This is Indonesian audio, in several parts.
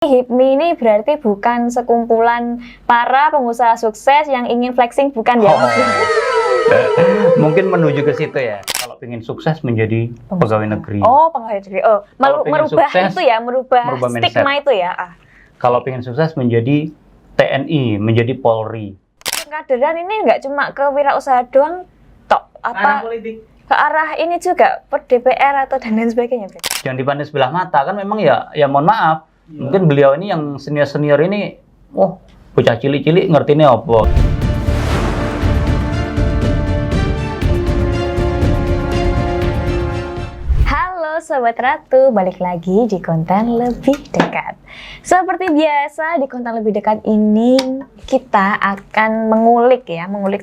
HIPMI ini berarti bukan sekumpulan para pengusaha sukses yang ingin flexing, bukan ya? Mungkin menuju ke situ ya. Kalau ingin sukses menjadi pegawai negeri. Oh, pegawai negeri. Oh, merubah sukses, itu ya, merubah stigma mindset itu ya. Kalau ingin sukses menjadi TNI, menjadi Polri. Kaderan ini nggak cuma ke wirausaha doang, tok apa? Ke arah ini juga per DPR atau dan lain sebagainya. Jangan dipandang sebelah mata, kan memang ya mohon maaf. Mungkin beliau ini yang senior-senior ini, bocah cilik-cilik ngerti ini apa. Halo Sobat Ratu, balik lagi di konten lebih dekat. Seperti biasa di konten lebih dekat ini kita akan mengulik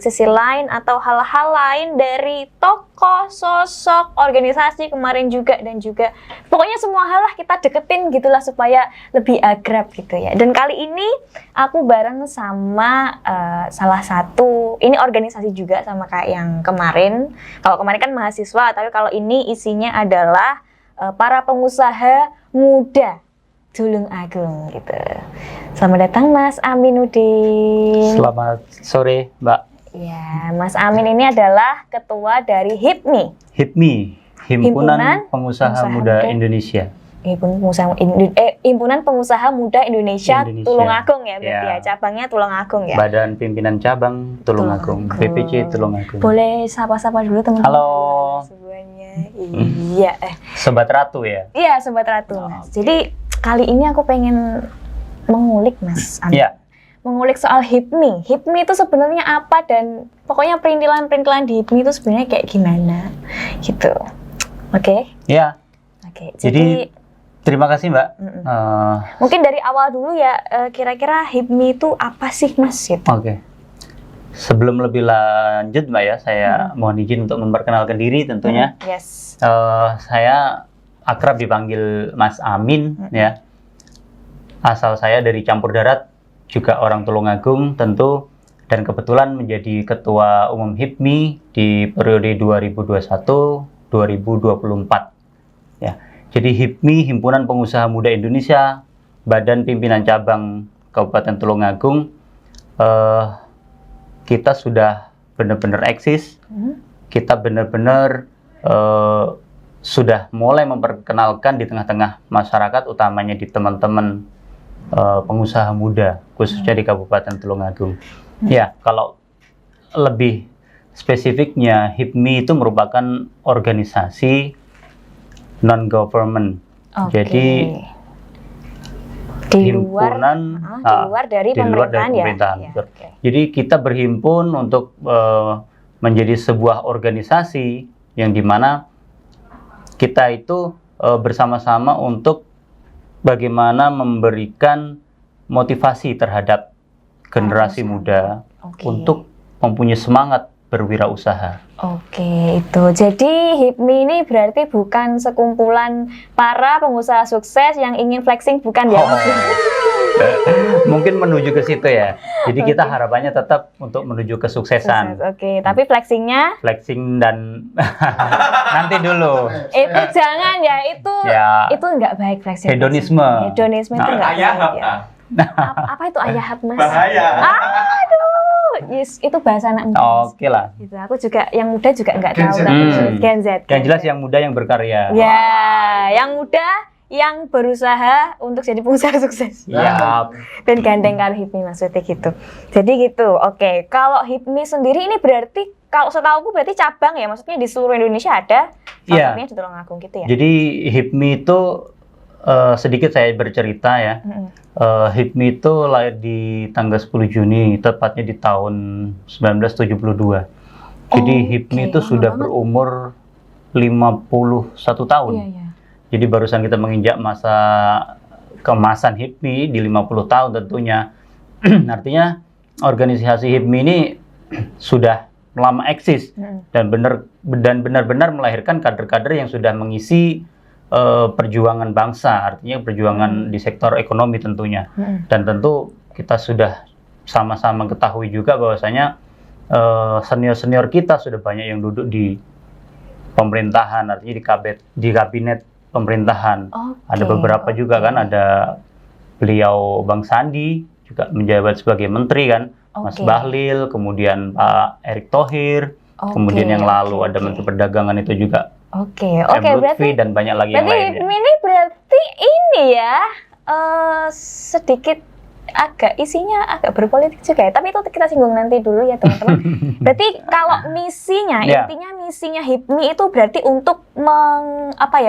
sisi lain atau hal-hal lain dari tokoh, sosok, organisasi kemarin juga dan juga pokoknya semua hal lah kita deketin gitulah supaya lebih akrab gitu ya. Dan kali ini aku bareng sama salah satu, ini organisasi juga sama kayak yang kemarin. Kalau kemarin kan mahasiswa, tapi kalau ini isinya adalah para pengusaha muda Tulung Agung gitu. Selamat datang Mas Aminuddin. Selamat sore Mbak. Ya, Mas Amin ini adalah ketua dari HIPMI. HIPMI, Himpunan Pengusaha Muda Indonesia. Himpunan Pengusaha Muda Indonesia. Tulung Agung ya berarti ya. Cabangnya Tulung Agung ya. Badan Pimpinan Cabang Tulung Agung. BPC Tulung Agung. Boleh sapa-sapa dulu teman-teman. Halo. Semuanya. Iya. Sobat Ratu ya. Iya, Sobat Ratu Mas. Jadi kali ini aku pengen mengulik Mas Amin. Iya. Mengulik soal HIPMI. HIPMI itu sebenarnya apa dan pokoknya perintilan-perintilan di HIPMI itu sebenarnya kayak gimana gitu. Oke? Iya. Oke. Jadi terima kasih Mbak. Mungkin dari awal dulu ya, kira-kira HIPMI itu apa sih Mas? Gitu. Oke. Sebelum lebih lanjut Mbak ya, saya mohon izin untuk memperkenalkan diri tentunya. Yes. Saya akrab dipanggil Mas Amin ya. Asal saya dari campur darat, juga orang Tulungagung tentu, dan kebetulan menjadi ketua umum HIPMI di periode 2021-2024 ya. Jadi HIPMI, Himpunan Pengusaha Muda Indonesia, Badan Pimpinan Cabang Kabupaten Tulungagung, kita sudah benar-benar eksis, kita benar-benar sudah mulai memperkenalkan di tengah-tengah masyarakat, utamanya di teman-teman pengusaha muda, khususnya di Kabupaten Tulungagung. Ya, kalau lebih spesifiknya, HIPMI itu merupakan organisasi non-government. Jadi di luar dari pemerintahan ya. Jadi kita berhimpun untuk menjadi sebuah organisasi yang dimana kita itu bersama-sama untuk bagaimana memberikan motivasi terhadap generasi muda untuk mempunyai semangat berwirausaha. Oke, itu. Jadi HIPMI ini berarti bukan sekumpulan para pengusaha sukses yang ingin flexing, bukan ya? Mungkin menuju ke situ ya. Jadi kita harapannya tetap untuk menuju kesuksesan. Oke, tapi flexingnya? Flexing dan nanti dulu. Itu jangan ya, itu nggak baik flexing. Hedonisme. Hedonisme itu nggak baik ya. Apa itu ayahap Mas? Bahaya. Aduh, yes, itu bahasa anak muda. Oke lah. Gitu. Aku juga, yang muda juga nggak tahu. Gen Z. Yang jelas yang muda yang berkarya. Ya, yang muda yang berusaha untuk jadi pengusaha sukses. Iya. Dan gandeng kali HIPMI maksudnya gitu. Jadi gitu. Oke, kalau HIPMI sendiri ini berarti kalau setahu aku berarti cabang ya, maksudnya di seluruh Indonesia ada. Iya. Di Tulungagung gitu ya. Jadi HIPMI itu sedikit saya bercerita ya. HIPMI itu lahir di tanggal 10 Juni, tepatnya di tahun 1972. Jadi HIPMI itu sudah berumur 51 tahun. Iya. Jadi barusan kita menginjak masa keemasan HIPMI di 50 tahun tentunya. Artinya organisasi HIPMI ini sudah lama eksis dan benar-benar melahirkan kader-kader yang sudah mengisi perjuangan bangsa, artinya perjuangan di sektor ekonomi tentunya. Dan tentu kita sudah sama-sama ketahui juga bahwasanya senior-senior kita sudah banyak yang duduk di pemerintahan, artinya di kabinet pemerintahan. Ada beberapa juga kan, ada beliau Bang Sandi juga menjabat sebagai menteri kan, Mas Oke. Bahlil, kemudian Pak Erick Thohir, kemudian yang lalu ada Menteri Perdagangan itu juga Oke, M. Lutfi, berarti dan banyak lagi yang berarti lainnya. ini berarti ini ya sedikit isinya agak berpolitik juga ya. Tapi itu kita singgung nanti dulu ya teman-teman. Berarti kalau misinya, Ya. intinya misinya HIPMI itu berarti untuk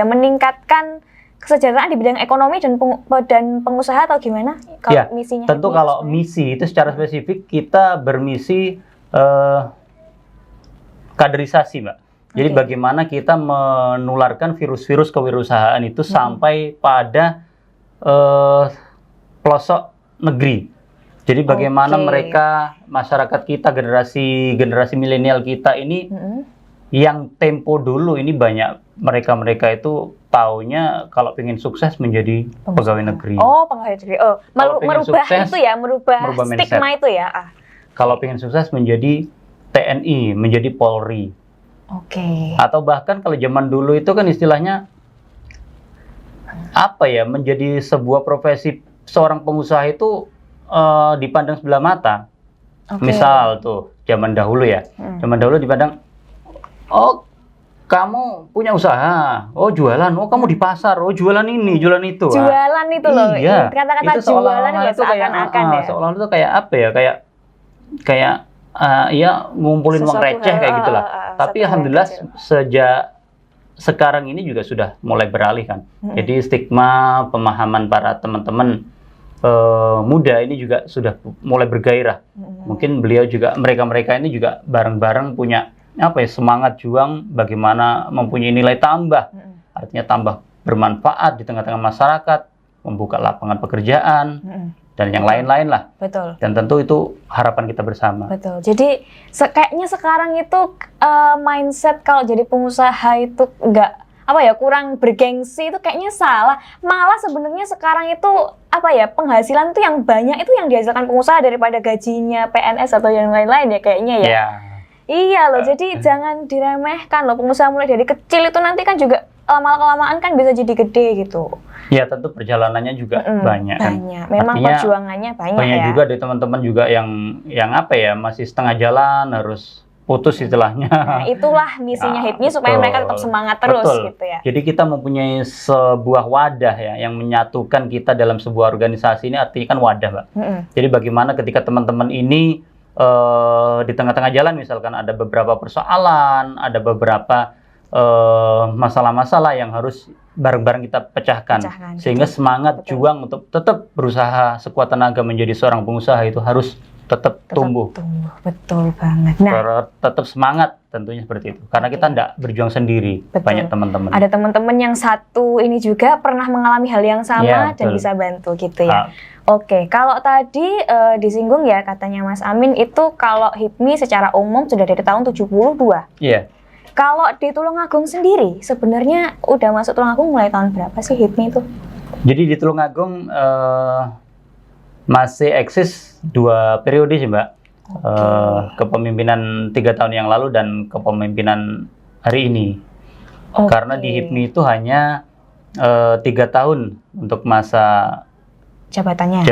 meningkatkan kesejahteraan di bidang ekonomi dan pengusaha atau gimana? Kalau Ya, misinya tentu HIPMI kalau sebenarnya? misi itu secara spesifik kita bermisi kaderisasi, Mbak. Jadi Oke. bagaimana kita menularkan virus-virus kewirausahaan itu sampai pada pelosok negeri. Jadi bagaimana Oke. mereka, masyarakat kita, generasi milenial kita ini Mm-mm. yang tempo dulu ini banyak mereka itu taunya kalau pengen sukses menjadi pegawai negeri. Oh, pegawai negeri. Oh, Kalau pengen merubah sukses, itu ya, merubah mindset. stigma itu ya. Kalau pengen sukses menjadi TNI, menjadi Polri. Oke. Atau bahkan kalau zaman dulu itu kan istilahnya menjadi sebuah profesi seorang pengusaha itu dipandang sebelah mata. Oke. Misal tuh zaman dahulu ya, zaman dahulu dipandang, oh kamu punya usaha, oh jualan, oh kamu di pasar, oh jualan ini, jualan itu. Jualan itu loh, Iya. kata-kata Itu jualan seolah-olah itu kayak seakan-akan ya. seolah-olah itu kayak apa ya, kayak ya ngumpulin uang Sesuatu receh hal, kayak gitulah. satu Tapi hal yang alhamdulillah kecil. sejak sekarang ini juga sudah mulai beralih kan. Jadi stigma pemahaman para teman-teman muda ini juga sudah mulai bergairah. Mungkin beliau juga, mereka ini juga bareng-bareng punya semangat juang bagaimana mempunyai nilai tambah. Artinya tambah bermanfaat di tengah-tengah masyarakat, membuka lapangan pekerjaan dan yang lain-lain lah. Betul. Dan tentu itu harapan kita bersama. Betul. Jadi kayaknya sekarang itu mindset kalau jadi pengusaha itu kurang bergengsi itu kayaknya salah. Malah sebenarnya sekarang itu penghasilan tuh yang banyak itu yang dihasilkan pengusaha daripada gajinya PNS atau yang lain-lain ya kayaknya ya. Ya. Iya loh. Jadi jangan diremehkan loh, pengusaha mulai dari kecil itu nanti kan juga lama-kelamaan kan bisa jadi gede gitu. Ya tentu perjalanannya juga banyak kan. Banyak. Memang Artinya, perjuangannya banyak banyak ya. juga dari teman-teman juga yang masih setengah jalan, harus putus istilahnya. Nah, itulah misinya HIPMI supaya betul. mereka tetap semangat terus Betul. gitu ya. Jadi kita mempunyai sebuah wadah ya yang menyatukan kita dalam sebuah organisasi, ini artinya kan wadah, Mbak. Jadi bagaimana ketika teman-teman ini di tengah-tengah jalan misalkan ada beberapa persoalan, ada beberapa masalah-masalah yang harus bareng-bareng kita pecahkan. Sehingga semangat juang untuk tetap berusaha sekuat tenaga menjadi seorang pengusaha itu harus tetap tumbuh. Betul banget. Nah, tetap semangat tentunya seperti itu. Karena kita tidak berjuang sendiri. Betul. Banyak teman-teman. Ada teman-teman yang satu ini juga pernah mengalami hal yang sama Ya, dan betul. bisa bantu gitu ya. Oke, kalau tadi disinggung ya katanya Mas Amin itu kalau HIPMI secara umum sudah dari tahun 72. Iya. Kalau di Tulungagung sendiri sebenarnya udah masuk Tulungagung mulai tahun berapa sih HIPMI itu? Jadi di Tulungagung masih eksis 2 periode sih, Mbak. Kepemimpinan 3 tahun yang lalu dan kepemimpinan hari ini. Karena di HIPMI itu hanya 3 tahun untuk masa jabatannya.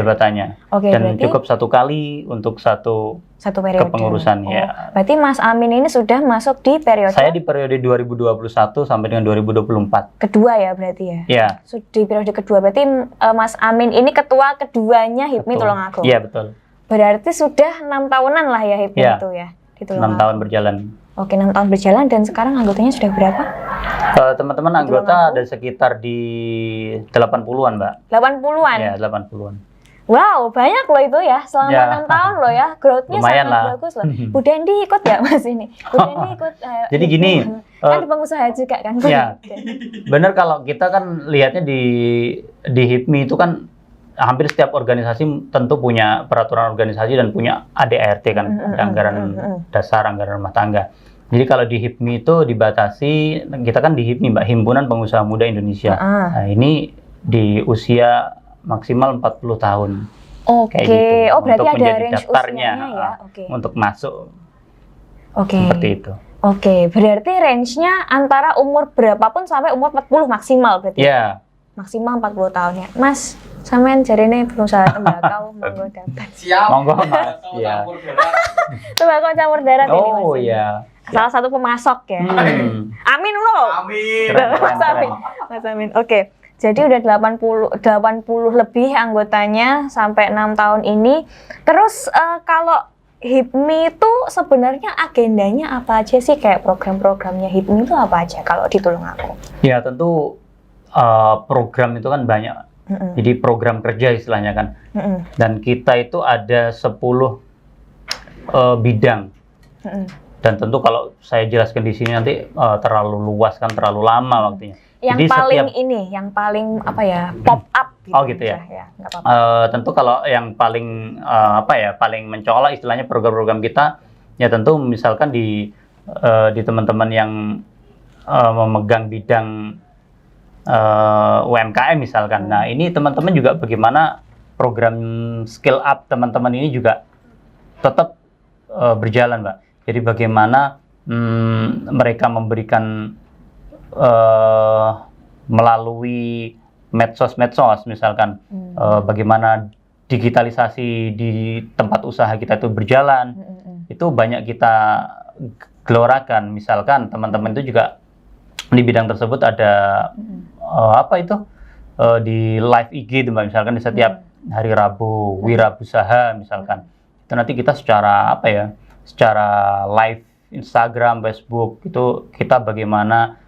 Oke, dan berarti cukup 1 kali untuk satu periode kepengurusan ya. Berarti Mas Amin ini sudah masuk di periode Saya di periode 2021 sampai dengan 2024. kedua ya berarti ya. Ya. Di periode kedua berarti Mas Amin ini ketua keduanya HIPMI Tulungagung. Iya, betul. Berarti sudah 6 tahunan lah ya HIPMI itu ya di Tulungagung. 6 tahun berjalan. Oke, 6 tahun berjalan dan sekarang anggotanya sudah berapa? Teman-teman anggota ada sekitar di 80-an, Mbak. 80-an? Ya, 80-an. Wow, banyak loh itu ya, selama 6 tahun loh ya, growth-nya Lumayan sangat lah. bagus loh. Bu Dendi ikut ya Mas ini? Bu Dendi ikut. Jadi gini, kan di pengusaha juga kan? Ya, benar kalau kita kan lihatnya di HIPMI itu kan hampir setiap organisasi tentu punya peraturan organisasi dan punya ADART kan, ada anggaran dasar, anggaran rumah tangga. Jadi kalau di HIPMI itu dibatasi, kita kan di HIPMI, Mbak, Himpunan Pengusaha Muda Indonesia. Nah, ini di usia maksimal 40 tahun. Oke, gitu. Oh berarti Untuk ada menjadi range daftarnya, usianya ya? Oke. Untuk masuk. Oke. Seperti itu. Oke, berarti range-nya antara umur berapapun sampai umur 40 maksimal berarti? Ya. Maksimal 40 tahun ya. Mas, Sampean jarine pengusaha tembakau monggo dapat. Siap. Monggo Mas. Iya. Tembakau campur darah ini Mas. Oh iya. Salah satu pemasok ya. Amin loh. Amin. Mas Amin. Mas Amin. Oke. Jadi udah 80 lebih anggotanya sampai 6 tahun ini. Terus kalau HIPMI itu sebenarnya agendanya apa aja sih, kayak program-programnya HIPMI itu apa aja kalau di Tulungagung? Ya tentu program itu kan banyak. Jadi program kerja istilahnya kan. Dan kita itu ada 10 bidang. Dan tentu kalau saya jelaskan di sini nanti terlalu luas kan, terlalu lama waktunya. Yang Jadi paling yang paling apa ya, pop up gitu. Oh gitu ya. Nggak apa-apa. Tentu kalau yang paling paling mencolok istilahnya program-program kita, ya tentu misalkan di teman-teman yang memegang bidang UMKM misalkan. Nah ini teman-teman juga bagaimana program skill up teman-teman ini juga tetap berjalan, Mbak. Jadi bagaimana mereka memberikan melalui medsos misalkan bagaimana digitalisasi di tempat usaha kita itu berjalan, itu banyak kita gelorakan. Misalkan teman-teman itu juga di bidang tersebut ada di live IG itu Mbak, misalkan di setiap hari Rabu wirausaha misalkan, itu nanti kita secara secara live Instagram, Facebook itu kita bagaimana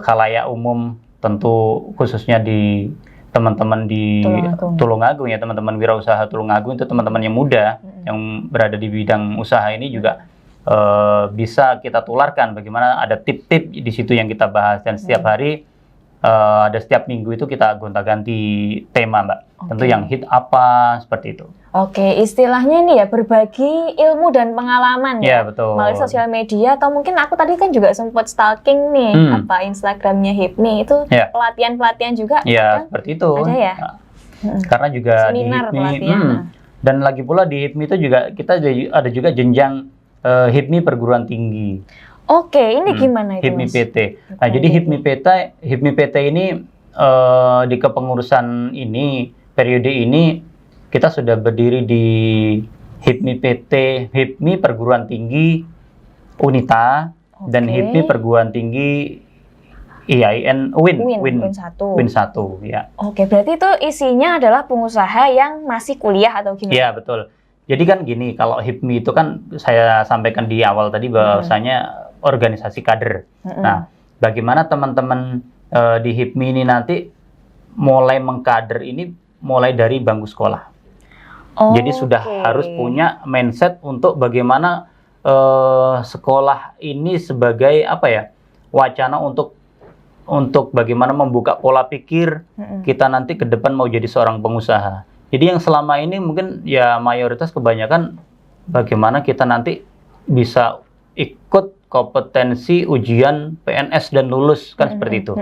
khalayak umum, tentu khususnya di teman-teman di Tulungagung ya, teman-teman wirausaha Tulungagung itu teman-teman yang muda yang berada di bidang usaha ini juga bisa kita tularkan bagaimana ada tip-tip di situ yang kita bahas, dan setiap hari ada setiap minggu itu kita gonta-ganti tema, Mbak. Tentu yang hit apa seperti itu. Oke, istilahnya ini ya berbagi ilmu dan pengalaman ya, betul. melalui sosial media, atau mungkin aku tadi kan juga sempat stalking nih Instagramnya HIPMI itu pelatihan-pelatihan juga. Ya, seperti itu. Ada ya? Karena juga seminar di HIPMI, pelatihan. dan lagi pula di HIPMI itu juga kita ada juga jenjang HIPMI perguruan tinggi. Oke, ini gimana itu? HIPMI PT. Nah, jadi HIPMI PT ini di kepengurusan ini periode ini kita sudah berdiri di HIPMI PT, HIPMI perguruan tinggi Unita, dan HIPMI perguruan tinggi IAIN Win 1 ya. Oke, berarti itu isinya adalah pengusaha yang masih kuliah atau gimana? Iya, betul. Jadi kan gini, kalau HIPMI itu kan saya sampaikan di awal tadi bahwasanya organisasi kader. Nah, bagaimana teman-teman di HIPMI ini nanti mulai mengkader ini mulai dari bangku sekolah. Jadi sudah harus punya mindset untuk bagaimana sekolah ini sebagai wacana untuk bagaimana membuka pola pikir kita nanti ke depan mau jadi seorang pengusaha. Jadi yang selama ini mungkin ya mayoritas kebanyakan bagaimana kita nanti bisa ikut kompetensi ujian PNS dan lulus kan seperti itu.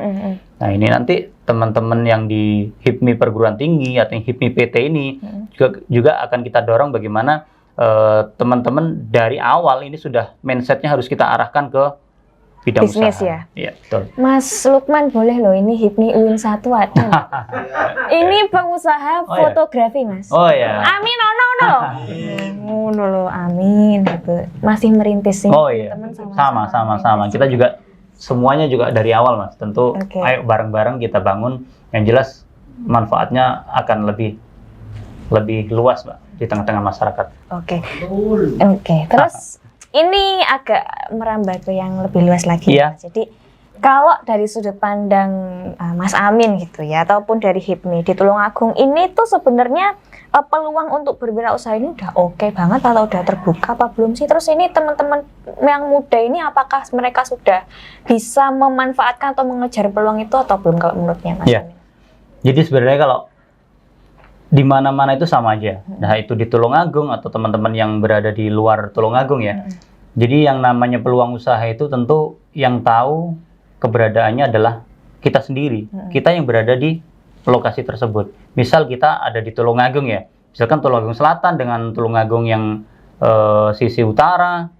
Nah ini nanti teman-teman yang di HIPMI perguruan tinggi atau yang HIPMI PT ini juga akan kita dorong bagaimana teman-teman dari awal ini sudah mindsetnya harus kita arahkan ke bidang bisnis usaha. Ya? Iya, betul. Mas Lukman boleh loh, ini HIPMI UIN 1 ada. Ini pengusaha fotografi, Mas. Oh ya. Amin, ono loh, amin. Masih merintis sih. Oh iya. Sama. Kita juga semuanya juga dari awal, Mas. Tentu ayo bareng-bareng kita bangun. Yang jelas manfaatnya akan lebih luas, Mbak, di tengah-tengah masyarakat. Oke. Terus ini agak merambah ke yang lebih luas lagi. Iya. Jadi kalau dari sudut pandang Mas Amin gitu ya, ataupun dari HIPMI di Tulungagung ini tuh sebenarnya peluang untuk berwirausaha ini udah oke banget atau udah terbuka apa belum sih? Terus ini teman-teman yang muda ini apakah mereka sudah bisa memanfaatkan atau mengejar peluang itu atau belum kalau menurutnya Mas Amin? Jadi sebenarnya kalau di mana-mana itu sama aja. Nah, itu di Tulungagung atau teman-teman yang berada di luar Tulungagung ya. Jadi yang namanya peluang usaha itu tentu yang tahu keberadaannya adalah kita sendiri. Kita yang berada di lokasi tersebut. Misal kita ada di Tulungagung ya. Misalkan Tulungagung Selatan dengan Tulungagung yang sisi utara,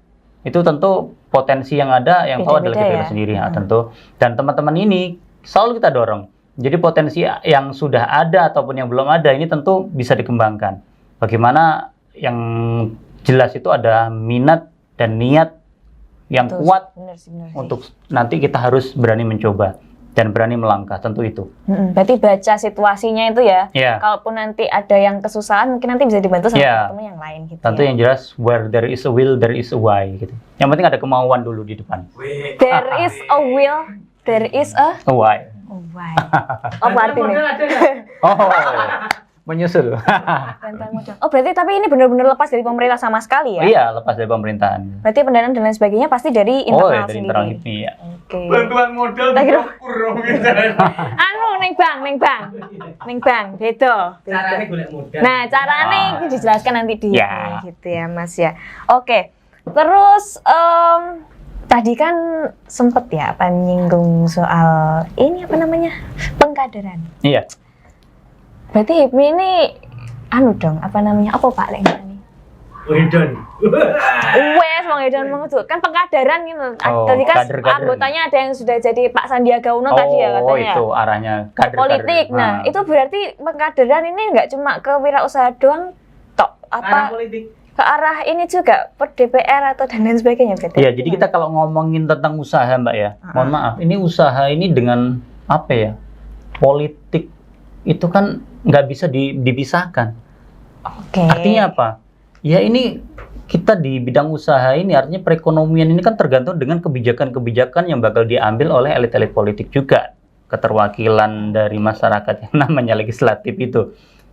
itu tentu potensi yang ada yang tahu adalah kita sendiri. Nah, tentu. Dan teman-teman ini selalu kita dorong. Jadi potensi yang sudah ada ataupun yang belum ada ini tentu bisa dikembangkan. Bagaimana yang jelas itu ada minat dan niat yang Betul, kuat bener sih. untuk nanti kita harus berani mencoba dan berani melangkah, tentu itu. Berarti baca situasinya itu ya. Ya, Kalaupun nanti ada yang kesusahan, mungkin nanti bisa dibantu sama Ya. teman-teman yang lain gitu. tentu ya. yang jelas where there is a will, there is a why gitu. Yang penting ada kemauan dulu di depan. There is a will, there is a Why? why. Apa artinya? Oh, menyusul. Bantuan modal. Oh berarti tapi ini benar-benar lepas dari pemerintah sama sekali ya? Iya, lepas dari pemerintahan. Berarti pendanaan dan lain sebagainya pasti dari Oh, internal ya, dari sendiri. internal HIPMI ya. Oke. Bantuan modal Tak kira- kurang gitu. Anu neng bang, beda. Caranya golek modal. Nah, caranya itu dijelaskan nanti di Ya. gitu ya, Mas ya. Oke. Terus tadi kan sempet ya apa nyinggung soal ini apa namanya? Pengkaderan. Iya. Berarti HIPMI ini anu dong, apa namanya? Apa Pak Lek ini? Wedon. Wes wong edan mengutuk kan pengkaderan gitu. Oh, Tadi kan kader-kader. anggotanya ada yang sudah jadi Pak Sandiaga Uno tadi ya Oh, katanya. itu arahnya kader Politik. Nah, itu berarti pengkaderan ini nggak cuma ke wirausaha doang tok Arah apa politik. ke arah ini juga per DPR atau dan lain sebagainya berarti. Ya, jadi kita kalau ngomongin tentang usaha, Mbak ya, mohon maaf, ini usaha ini dengan apa ya? Politik itu kan nggak bisa dipisahkan. Oke. Artinya apa? Ya ini kita di bidang usaha ini artinya perekonomian ini kan tergantung dengan kebijakan-kebijakan yang bakal diambil oleh elit-elit politik juga. Keterwakilan dari masyarakat yang namanya legislatif itu.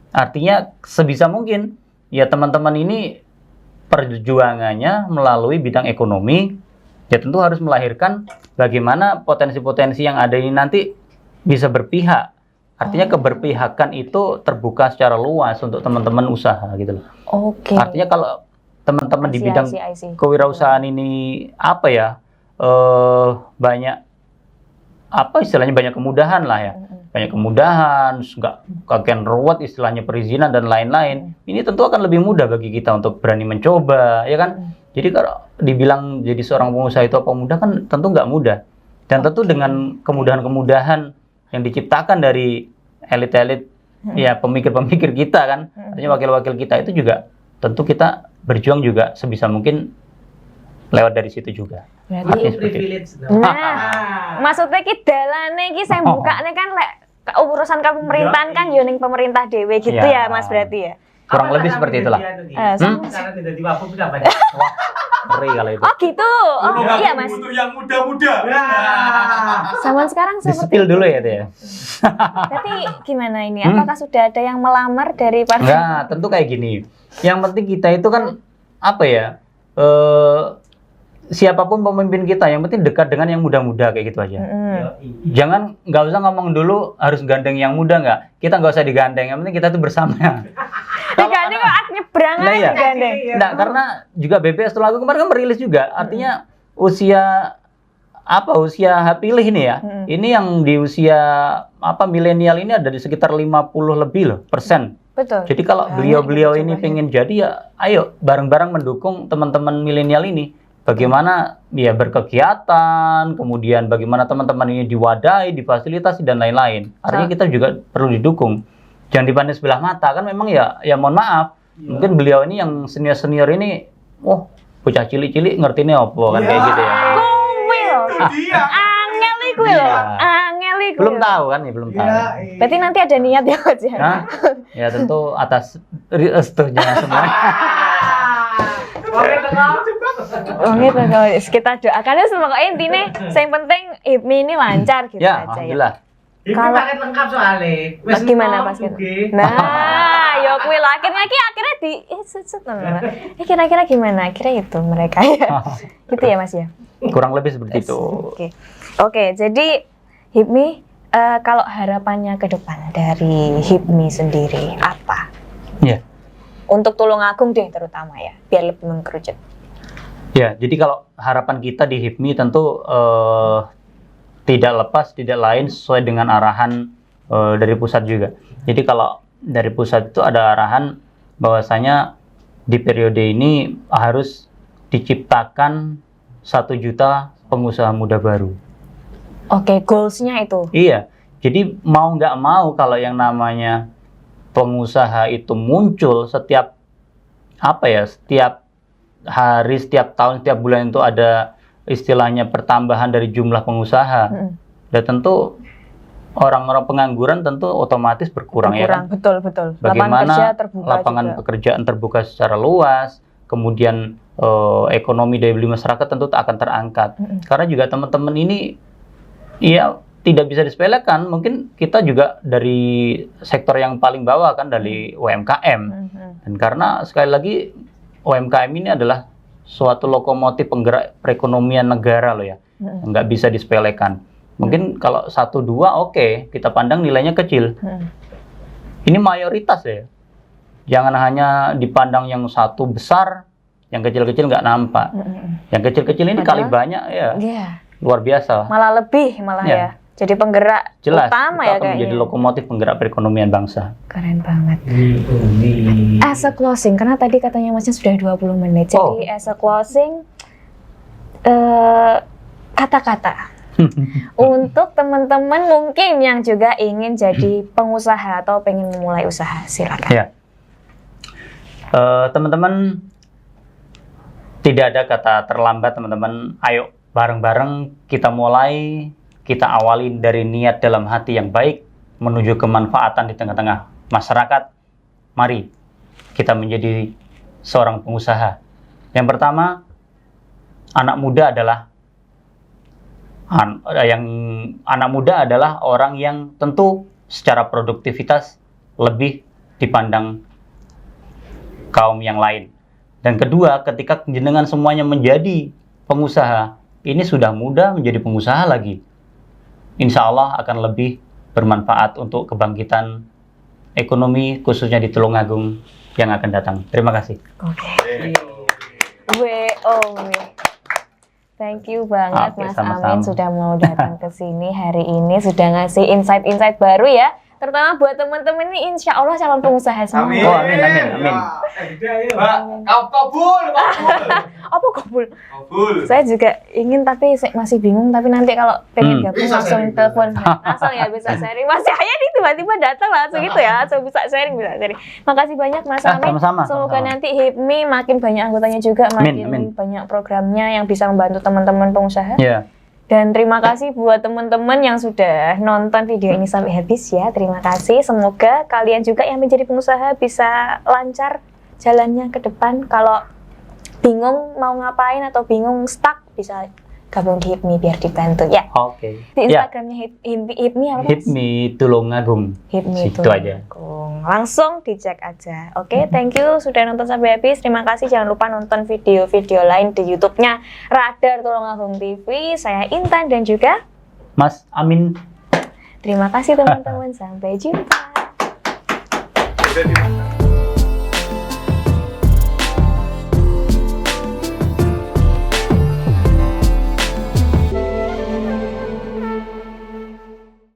Artinya sebisa mungkin ya teman-teman ini perjuangannya melalui bidang ekonomi ya tentu harus melahirkan bagaimana potensi-potensi yang ada ini nanti bisa berpihak. Artinya keberpihakan itu terbuka secara luas untuk teman-teman usaha gitu loh. Oke. Artinya kalau teman-teman di bidang I see. kewirausahaan ini apa ya banyak apa istilahnya banyak kemudahan lah ya, banyak kemudahan, nggak kakean ruwet istilahnya perizinan dan lain-lain. Ini tentu akan lebih mudah bagi kita untuk berani mencoba, ya kan? Jadi kalau dibilang jadi seorang pengusaha itu apa mudah kan tentu nggak mudah. Dan tentu dengan kemudahan-kemudahan yang diciptakan dari elit-elit ya pemikir-pemikir kita kan, artinya wakil-wakil kita itu juga tentu kita berjuang juga sebisa mungkin lewat dari situ juga. Berarti Artinya seperti itu. Privilege. nah, maksudnya ki dalane ki saya bukane kan lek urusan pemerintahan kan yo ning pemerintah dhewe gitu Ya. ya Mas berarti ya. Kurang lebih seperti itulah. Cara tidak diwakuf itu apa ya? Wah, ngeri kalau itu. Oh gitu. Oh iya Mas. Untuk yang muda-muda. Zaman sekarang Di seperti spill dulu ya itu ya. Berarti gimana ini? Apakah sudah ada yang melamar dari partai? Enggak, tentu kayak gini. Yang penting kita itu kan apa ya? Siapapun pemimpin kita, yang penting dekat dengan yang muda-muda kayak gitu aja. Jangan nggak usah ngomong dulu harus gandeng yang muda nggak. Kita nggak usah digandeng. Yang penting kita tuh bersama. Digandeng kok nyebrang Nah, aja iya. digandeng. Enggak, karena juga BPS Tulungagung kemarin kan merilis juga. Artinya usia apa usia hak pilih ini ya. Ini yang di usia apa milenial ini ada di sekitar 50 lebih loh persen. Betul. Jadi kalau Banyak beliau-beliau yang ini coba pengen jadi ya ayo bareng-bareng mendukung teman-teman milenial ini. Bagaimana ya berkegiatan, kemudian bagaimana teman-teman ini diwadahi, difasilitasi dan lain-lain. Artinya kita juga perlu didukung. Jangan dipandang sebelah mata kan memang ya mohon maaf. Mungkin beliau ini yang senior-senior ini bocah cilik-cilik ngertinya apa kan kayak gitu ya. Kuwil. Dia. Angel iku lho. Iya. Angel iku. Belum tahu kan ya, belum tahu. Berarti nanti ada niat ya Mas ya. Nah, ya tentu atas restunya semua. Oke, tenang. Oh gitu guys, kita doakan ya semoga intinya yang penting HIPMI ini lancar gitu Ya, aja ya. alhamdullah. Ini Kalau- paket lengkap soalnya. Mas gimana pas gitu? gitu? Nah, yo kuwi lah akhirnya di set. Kira-kira gimana? Kira itu mereka ya. Gitu ya Mas ya. Kurang lebih seperti itu. Oke, jadi HIPMI kalau harapannya ke depan dari HIPMI sendiri apa? Ya. Untuk Tulungagung deh terutama ya, biar lebih mengkerucut. Ya, jadi kalau harapan kita di HIPMI tentu tidak lepas, tidak lain sesuai dengan arahan dari pusat juga. Jadi kalau dari pusat itu ada arahan bahwasanya di periode ini harus diciptakan 1 juta pengusaha muda baru. Oke, goals-nya itu. Iya, Jadi mau nggak mau kalau yang namanya pengusaha itu muncul setiap setiap hari, setiap tahun, setiap bulan itu ada istilahnya pertambahan dari jumlah pengusaha. Dan tentu orang-orang pengangguran tentu otomatis berkurang ya kan? Betul. Bagaimana lapangan pekerjaan terbuka secara luas, kemudian ekonomi daya beli masyarakat tentu akan terangkat. Karena juga teman-teman ini ya tidak bisa disepelekan, mungkin kita juga dari sektor yang paling bawah kan, dari UMKM. Dan karena sekali lagi UMKM ini adalah suatu lokomotif penggerak perekonomian negara loh ya, nggak bisa disepelekan. Mungkin kalau 1-2 oke, kita pandang nilainya kecil. Ini mayoritas ya. Jangan hanya dipandang yang satu besar, yang kecil-kecil nggak nampak. Yang kecil-kecil ini kali banyak ya, luar biasa. Malah lebih ya. Jadi penggerak Jelas, utama itu ya akan menjadi kayaknya. lokomotif penggerak perekonomian bangsa. Keren banget. As a closing, karena tadi katanya Masnya sudah 20 menit. Jadi as a closing, kata-kata untuk teman-teman mungkin yang juga ingin jadi pengusaha atau pengen memulai usaha, silakan. Ya. Teman-teman, tidak ada kata terlambat teman-teman. Ayo bareng-bareng kita mulai, kita awali dari niat dalam hati yang baik menuju kemanfaatan di tengah-tengah masyarakat. Mari kita menjadi seorang pengusaha. Yang pertama, anak muda adalah orang yang tentu secara produktivitas lebih dipandang kaum yang lain. Dan kedua, ketika jenengan semuanya menjadi pengusaha, ini sudah mudah menjadi pengusaha lagi. Insya Allah akan lebih bermanfaat untuk kebangkitan ekonomi khususnya di Tulungagung yang akan datang. Terima kasih. Oke. Thank you banget Mas sama-sama. Amin sudah mau datang ke sini hari ini, sudah ngasih insight-insight baru ya. Terutama buat teman-teman ini insya Allah calon pengusaha semua. Amin. Oh, amin. Mbak, kau kabul. Apa kabul? Kabul. Saya juga ingin tapi masih bingung, tapi nanti kalau pengen gabung Bisa langsung sharing. telepon langsung ya, bisa sharing. Mas Yahya nih tiba-tiba datang langsung gitu ya, langsung bisa sharing. Makasih banyak Mas Amin. Sama-sama. Semoga nanti HIPMI makin banyak anggotanya juga, makin banyak programnya yang bisa membantu teman-teman pengusaha. Ya. Dan terima kasih buat teman-teman yang sudah nonton video ini sampai habis ya. Terima kasih. Semoga kalian juga yang menjadi pengusaha bisa lancar jalannya ke depan. Kalau bingung mau ngapain atau bingung stuck, bisa gabung di HIPMI biar dibantu ya. Oke. Di Instagramnya HIPMI apa Mas? HIPMI Tulungagung. HIPMI Situ aja. Tulungagung. Langsung dicek aja. Oke, thank you sudah nonton sampai habis. Terima kasih. Jangan lupa nonton video-video lain di YouTube-nya Radar Tulungagung TV. Saya Intan dan juga Mas Amin. terima kasih teman-teman. Sampai jumpa.